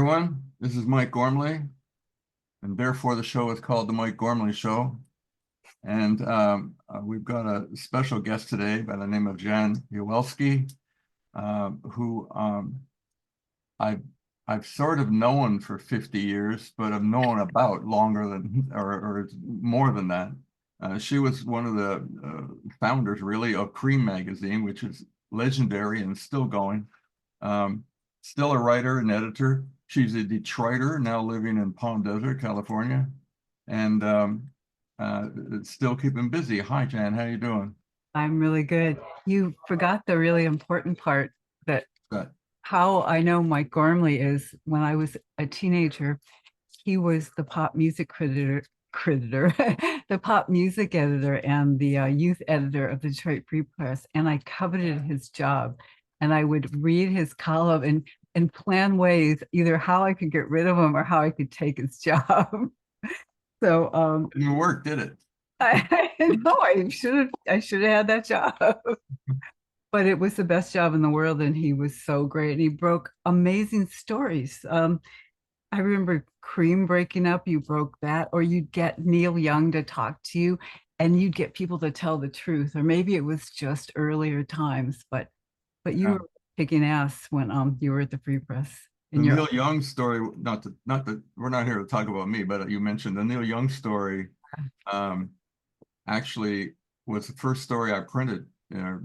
everyone. This is Mike Gormley, and therefore the show is called The Mike Gormley Show. And we've got a special guest today by the name of Jaan Uhelszki, who I've sort of known for 50 years, but I've known about longer than, or more than that. She was one of the founders, really, of Creem magazine, which is legendary and still going. Still a writer and editor. She's a Detroiter, now living in Palm Desert, California, and still keeping busy. Hi, Jan, how you doing? I'm really good. You forgot the really important part that Good. how I know Mike Gormley is when I was a teenager, he was the pop music the pop music editor and the youth editor of the Detroit Free Press. And I coveted his job. And I would read his column and plan ways, either how I could get rid of him or how I could take his job. So It didn't work, did it? I know I should have had that job. But it was the best job in the world, and he was so great. And he broke amazing stories. I remember Creem breaking up, you broke that, or you'd get Neil Young to talk to you, and you'd get people to tell the truth, or maybe it was just earlier times, but you Yeah. were kicking ass when you were at the Free Press The in your Neil Young story, not that we're not here to talk about me, but you mentioned the Neil Young story, um, actually was the first story I printed,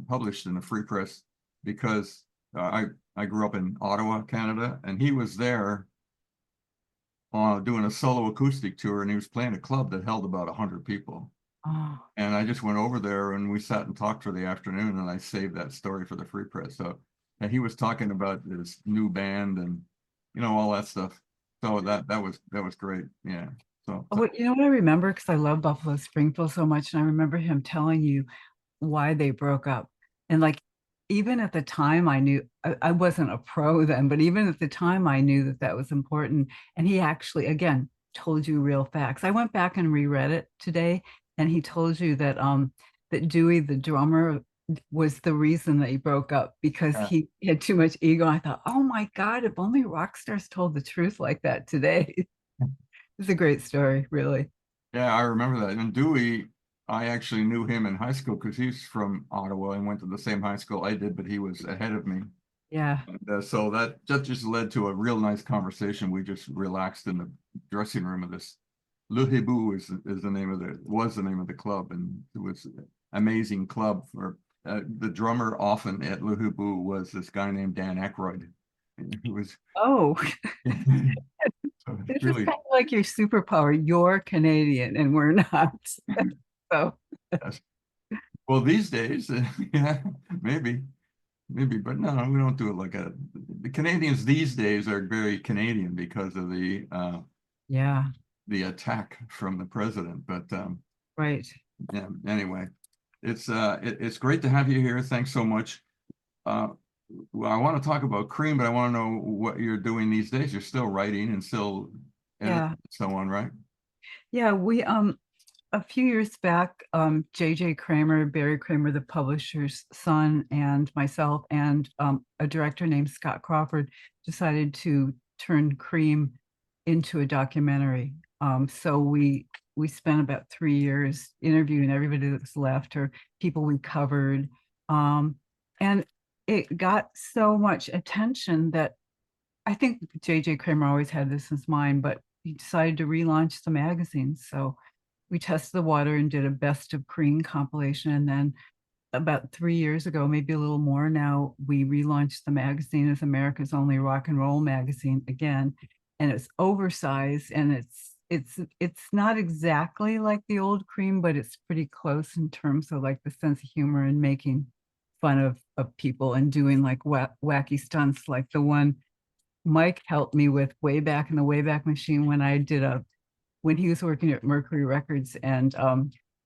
published in the Free Press, because I grew up in Ottawa, Canada, and he was there doing a solo acoustic tour, and he was playing a club that held about 100 people. oh, And I just went over there and we sat and talked for the afternoon, and I saved that story for the Free Press. So, and he was talking about his new band and all that stuff. So that was great. Yeah. So what you know what I remember, because I love Buffalo Springfield so much, and I remember him telling you why they broke up. And like, even at the time, I knew I wasn't a pro then, but even at the time, I knew that that was important. And he actually, again, told you real facts. I went back and reread it today, and he told you that Dewey, the drummer, was the reason that he broke up because yeah, he had too much ego. I thought, oh my God, if only rock stars told the truth like that today. It's a great story, really. yeah, I remember that. And Dewey, I actually knew him in high school because he's from Ottawa and went to the same high school I did, but he was ahead of me. Yeah. And so that just led to a real nice conversation. We just relaxed in the dressing room of this. Le Hibou is the name of was the name of the club, and it was an amazing club. For the drummer often at Le Hibou was this guy named Dan Aykroyd, who was Oh, so this is really. kind of like your superpower. You're Canadian and we're not. So, Yes. Well, these days, yeah, maybe. Maybe, but no, we don't do it like a. The Canadians these days are very Canadian because of yeah, the attack from the president. But right. yeah, anyway, it's great to have you here. Thanks so much. Uh, well, I want to talk about Creem, but I want to know what you're doing these days. You're still writing and still editing Yeah. and so on, right? Yeah, we a few years back, JJ Kramer, Barry Kramer, the publisher's son, and myself and a director named Scott Crawford decided to turn Creem into a documentary. So we spent about 3 years interviewing everybody that's left or people we covered. And it got so much attention that I think JJ Kramer always had this in his mind, but he decided to relaunch the magazine. So we tested the water and did a best of Cream compilation. And then about 3 years ago, maybe a little more now, we relaunched the magazine as America's only rock and roll magazine again. And it's oversized, and it's not exactly like the old Cream, but it's pretty close in terms of like the sense of humor and making fun of people and doing like wacky stunts like the one Mike helped me with way back in the Wayback Machine when I did when he was working at Mercury Records, and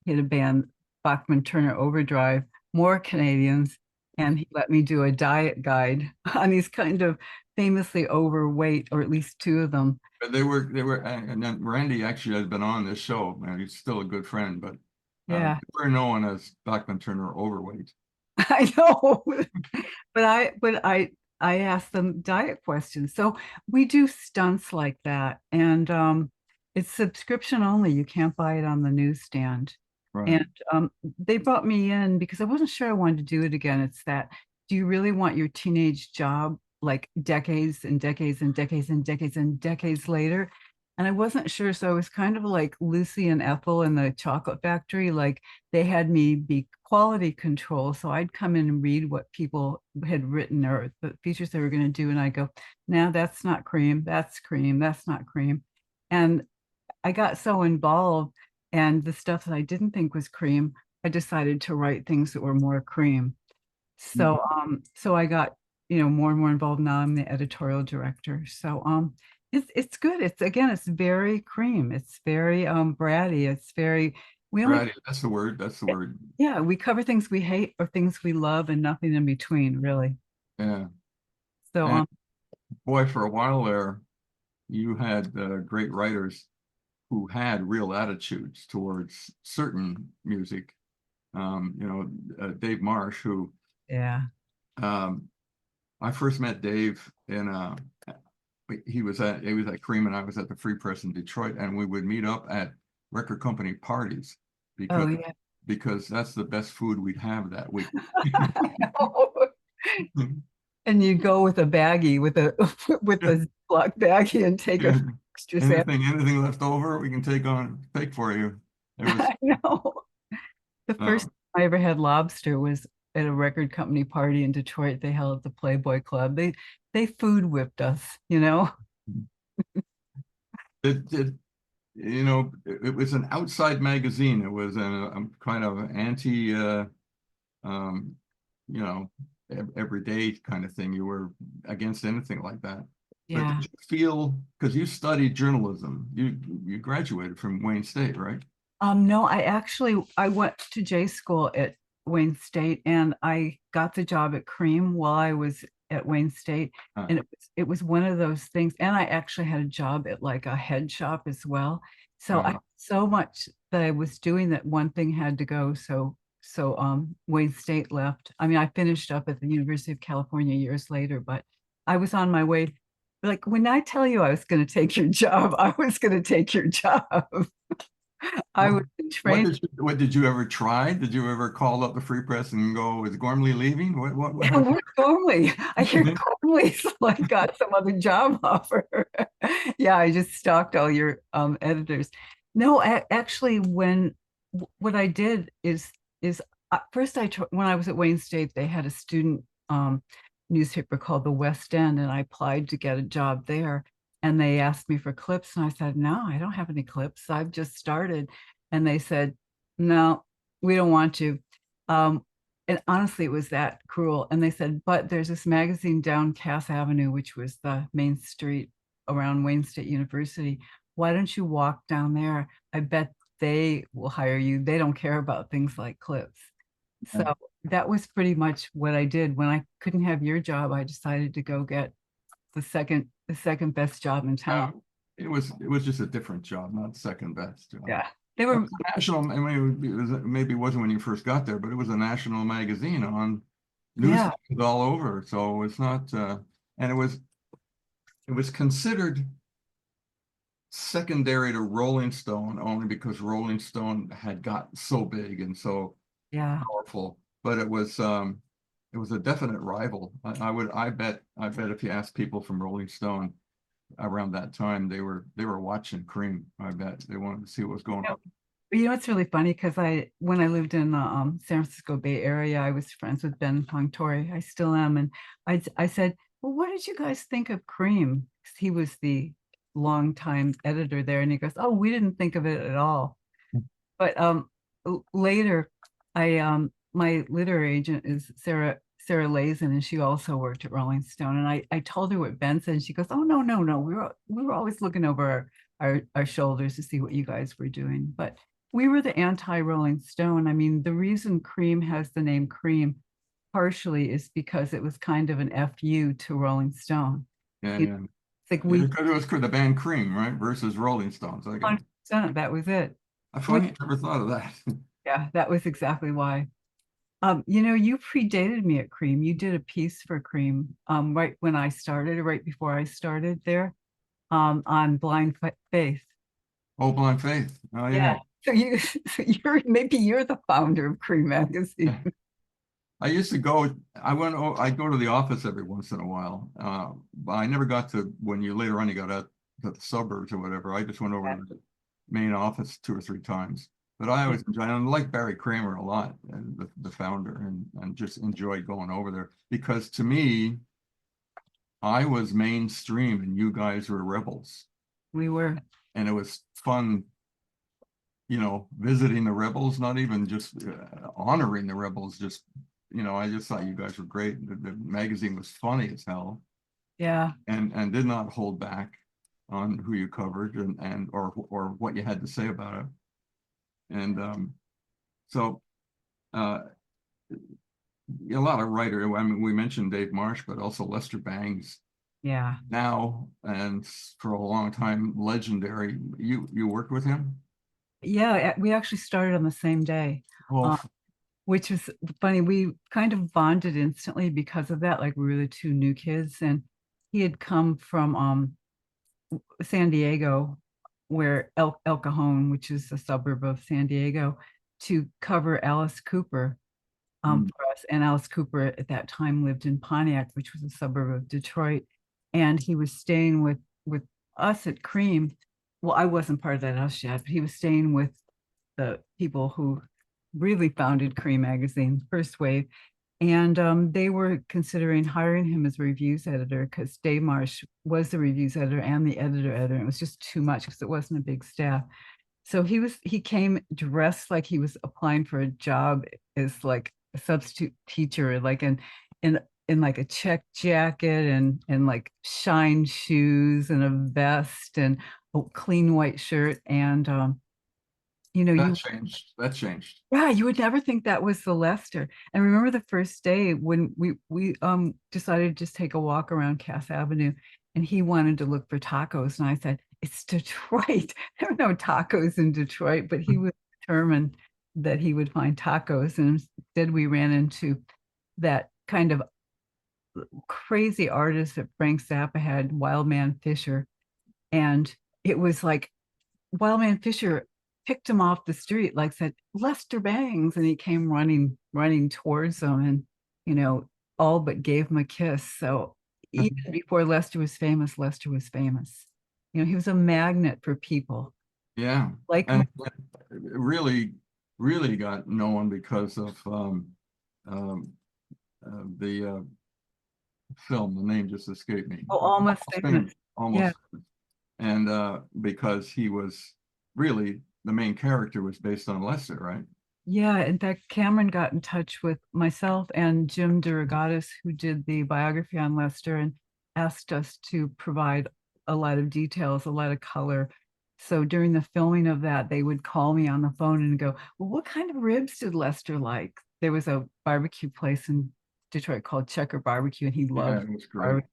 he had a band, Bachman Turner Overdrive, more Canadians, and he let me do a diet guide on these kind of famously overweight, or at least two of them. But they were, and then Randy actually has been on this show. And he's still a good friend, but Yeah, they were known as Bachman Turner overweight. I know, but I I ask them diet questions. So we do stunts like that, and it's subscription only. You can't buy it on the newsstand. Right. And they brought me in because I wasn't sure I wanted to do it again. It's that, do you really want your teenage job like decades and decades and decades and decades and decades later? And I wasn't sure. So I was kind of like Lucy and Ethel in the chocolate factory. Like they had me be quality control. So I'd come in and read what people had written or the features they were going to do. And I go, now that's not cream. That's cream. That's not cream. And I got so involved, and the stuff that I didn't think was cream, I decided to write things that were more cream. So so I got, more and more involved. Now I'm the editorial director. So it's good. It's, again, it's very cream. It's very bratty. It's very, we only, Right. That's the word. That's the word. yeah, we cover things we hate or things we love and nothing in between, really. Yeah. So And boy, for a while there, you had great writers who had real attitudes towards certain music. Dave Marsh, who yeah. um, I first met Dave in he was at Cream and I was at the Free Press in Detroit, and we would meet up at record company parties Oh because yeah. that's the best food we'd have that week. And you go with a baggie with a with a Ziploc baggie and take a Yeah. extra sandwich. Anything left over, we can take for you. It was I know. The first um, time I ever had lobster was at a record company party in Detroit. They held at the Playboy Club. They food whipped us, you know. it it was an outside magazine. It was a kind of anti um, you know, everyday kind of thing. You were against anything like that. But did Yeah. you feel, because you studied journalism, you graduated from Wayne State, right? No, I went to J school at Wayne State, and I got the job at Cream while I was at Wayne State. Uh, And it was one of those things. And I actually had a job at like a head shop as well. So I uh, so much that I was doing that one thing had to go. So Wayne State left. I mean, I finished up at the University of California years later, but I was on my way. Like when I tell you I was going to take your job, I was going to take your job. I was what, trained. what did you ever try? Did you ever call up the Free Press and go, "Is Gormley leaving?" What Yeah, happened? where's Gormley? I hear Gormley's like got some other job offer. Yeah, I just stalked all your editors. No, actually, what I did is first when I was at Wayne State, they had a student newspaper called the West End, and I applied to get a job there. And they asked me for clips, and I said, "No, I don't have any clips. I've just started." And they said, "No, we don't want to." Um, and honestly, it was that cruel. And they said, but there's this magazine down Cass Avenue, which was the main street around Wayne State University. Why don't you walk down there? I bet they will hire you. They don't care about things like clips. So that was pretty much what I did. When I couldn't have your job, I decided to go get the second best job in town. It was just a different job, not second best job. Yeah. They It were, was a national. I mean, maybe it wasn't when you first got there, but it was a national magazine on yeah, newsstands all over. So it's not, and it was considered secondary to Rolling Stone only because Rolling Stone had got so big and so yeah. powerful. But it was a definite rival. I bet if you asked people from Rolling Stone around that time, they were watching Cream. I bet they wanted to see what was going on. It's really funny because when I lived in the San Francisco Bay Area, I was friends with Ben Pongtori. I still am. And I said, well, what did you guys think of Cream? 'Cause he was the longtime editor there. And he goes, oh, we didn't think of it at all. But later, my literary agent is Sarah Lazen, and she also worked at Rolling Stone. And I told her what Ben said, and she goes, "Oh no, no, no, we were always looking over our shoulders to see what you guys were doing." But we were the anti-Rolling Stone. I mean, the reason Cream has the name Cream partially is because it was kind of an FU to Rolling Stone. Yeah, You know, yeah. it's like Yeah, we because it was the band Cream, right? Versus Rolling Stones. I got. 100%, that was it. I Which, funny, I never thought of that. yeah, that was exactly why. You predated me at Creem. You did a piece for Creem, right when I started, right before I started there, on faith. Oh, Blind Faith. Oh, yeah. Yeah. So you, so maybe you're the founder of Creem magazine. I used to go, I'd go to the office every once in a while. But I never got to, when you later on you got out to the suburbs or whatever, I just went over to the main office 2 or 3 times. But I always enjoyed, and I like Barry Kramer a lot, and the founder, and just enjoyed going over there because to me, I was mainstream and you guys were rebels. We were. And it was fun, visiting the rebels, not even just honoring the rebels, just, I just thought you guys were great. The magazine was funny as hell Yeah. and did not hold back on who you covered and or what you had to say about it. And so a lot of writers, I mean, we mentioned Dave Marsh, but also Lester Bangs Yeah. now, and for a long time, legendary. You worked with him? Yeah. We actually started on the same day, Well, which was funny. We kind of bonded instantly because of that. Like we were the two new kids, and he had come from San Diego, where El Cajon, which is a suburb of San Diego, to cover Alice Cooper for us. And Alice Cooper at that time lived in Pontiac, which was a suburb of Detroit. And he was staying with us at Creem. Well, I wasn't part of that house yet, but he was staying with the people who really founded Creem magazine, first wave. And they were considering hiring him as a reviews editor because Dave Marsh was the reviews editor and the editor. And it was just too much because it wasn't a big staff. So he came dressed like he was applying for a job as like a substitute teacher, like in like a check jacket and like shine shoes and a vest and a clean white shirt. And that you changed. That changed. yeah, you would never think that was the Lester. And remember the first day when we decided to just take a walk around Cass Avenue, and he wanted to look for tacos, and I said, "It's Detroit. There are no tacos in Detroit," but he was determined that he would find tacos, and instead we ran into that kind of crazy artist that Frank Zappa had, Wildman Fisher, and it was like Wildman Fisher picked him off the street, like said, "Lester Bangs," and he came running towards him and, you know, all but gave him a kiss. So even before Lester was famous, Lester was famous. He was a magnet for people. Yeah. Like, And really, really got known because of um, the film. The name just escaped me. oh, almost famous. Yeah. Almost. And because he was really the main character was based on Lester, right? Yeah, in fact, Cameron got in touch with myself and Jim DeRogatis, who did the biography on Lester, and asked us to provide a lot of details, a lot of color. So during the filming of that, they would call me on the phone and go, "Well, what kind of ribs did Lester like?" There was a barbecue place in Detroit called Checker Barbecue, and he Yeah, loved it was great. barbecue.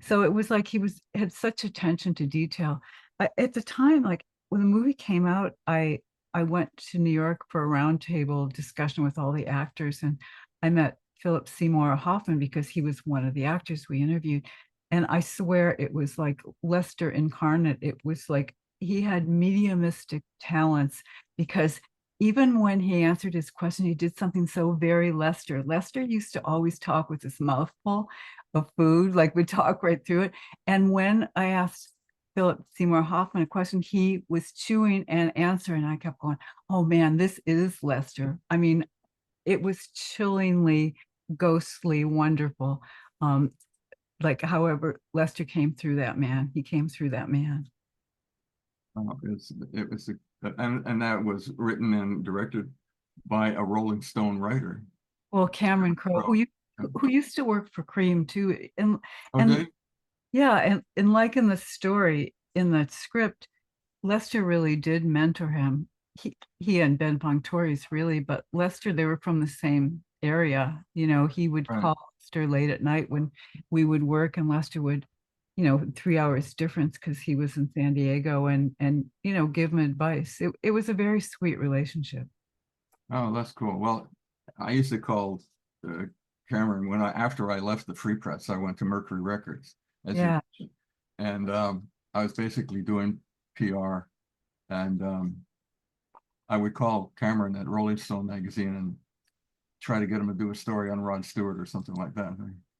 So it was like he had such attention to detail. At the time, like when the movie came out, I went to New York for a roundtable discussion with all the actors, and I met Philip Seymour Hoffman because he was one of the actors we interviewed. And I swear it was like Lester incarnate. It was like he had mediumistic talents because even when he answered his question, he did something so very Lester. Lester used to always talk with his mouth full of food, like would talk right through it. And when I asked Philip Seymour Hoffman a question, he was chewing and answering. And I kept going, "Oh man, this is Lester." I mean, it was chillingly, ghostly, wonderful. Um, like, however, Lester came through that man. He came through that man. It was and that was written and directed by a Rolling Stone writer. Well, Cameron Crowe, who used to work for Creem too, and Okay. yeah, and like in the story, in the script, Lester really did mentor him. He and Ben Punctorius really, but Lester, they were from the same area. He would Right. call Lester late at night when we would work, and Lester would, 3 hours difference because he was in San Diego, and give him advice. It was a very sweet relationship. Oh, that's cool. Well, I used to call Cameron when after I left the Free Press, I went to Mercury Records, as you Yeah. mentioned, and I was basically doing PR, and I would call Cameron at Rolling Stone magazine and try to get him to do a story on Rod Stewart or something like that.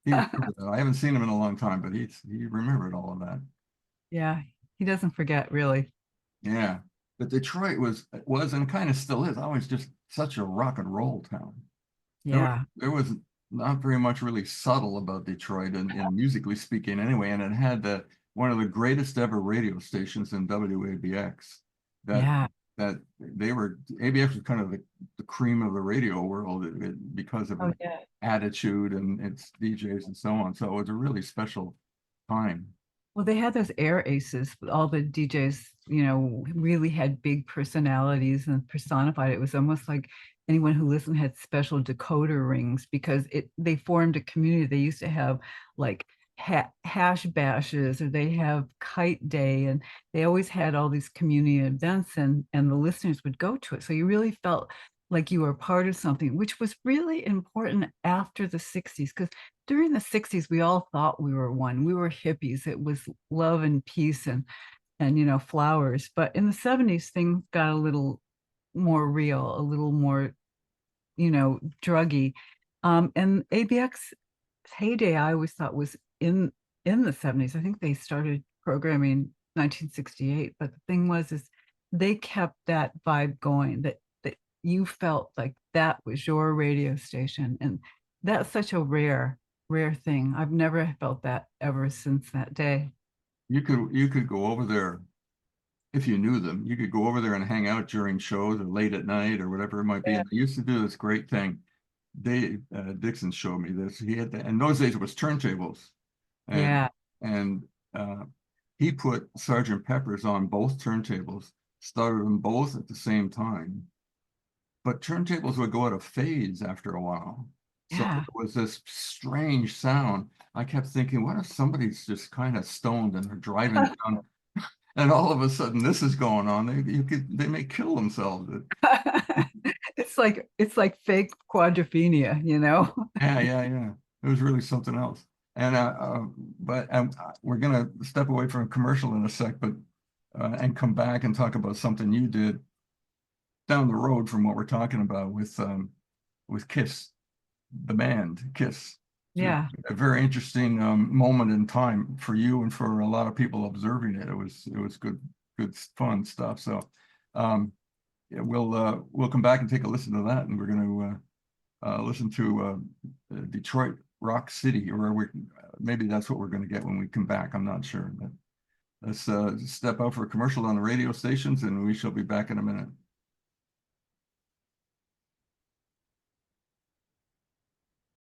He remembered that. I haven't seen him in a long time, but he remembered all of that. Yeah. He doesn't forget, really. Yeah, but Detroit was and kind of still is always just such a rock and roll town. Yeah. There was not very much really subtle about Detroit and musically speaking anyway, and it had one of the greatest ever radio stations in WABX. That Yeah. that they were ABX was kind of the cream of the radio world because of Oh, its yeah. attitude and its DJs and so on. So it was a really special time. Well, they had those air aces, but all the DJs, really had big personalities and personified it. It was almost like anyone who listened had special decoder rings because they formed a community. They used to have like hash bashes, or they have kite day, and they always had all these community events, and the listeners would go to it. So you really felt like you were part of something, which was really important after the 60s, because during the 60s, we all thought we were one. We were hippies. It was love and peace and flowers. But in the 70s, things got a little more real, a little more, druggy. And ABX heyday, I always thought was in the 70s. I think they started programming 1968. But the thing was is they kept that vibe going, that you felt like that was your radio station. And that's such a rare thing. I've never felt that ever since that day. You could go over there if you knew them. You could go over there and hang out during shows or late at night or whatever it might be. Yeah. And they used to do this great thing. Dave Dixon showed me this. He had in those days it was turntables, and Yeah. and uh, he put Sergeant Pepper's on both turntables, started them both at the same time. But turntables would go out of phase after a while. So Yeah. it was this strange sound. I kept thinking, what if somebody's just kind of stoned and they're driving down, and all of a sudden this is going on? They may kill themselves. It's like fake quadrophenia. Yeah, yeah, yeah. It was really something else. And but we're gonna step away from a commercial in a sec, but and come back and talk about something you did down the road from what we're talking about with Kiss, the band Kiss. It's Yeah. a very interesting moment in time for you and for a lot of people observing it. It was good fun stuff. So yeah, we'll come back and take a listen to that, and we're going to listen to Detroit Rock City, or maybe that's what we're going to get when we come back. I'm not sure. But let's step out for a commercial on the radio stations, and we shall be back in a minute.